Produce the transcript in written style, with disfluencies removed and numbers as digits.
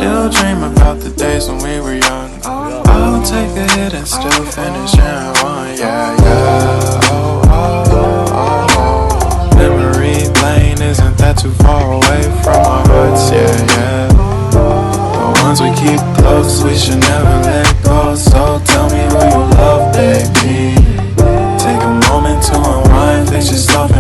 still dream about the days when we were young. I'll take a hit and still finish in one. Yeah, yeah. Oh, oh, oh, oh. Memory lane, isn't that too far away from our hearts? Yeah, yeah. The ones we keep close, we should never let go. So tell me who you love, baby. Take a moment to unwind, fix yourself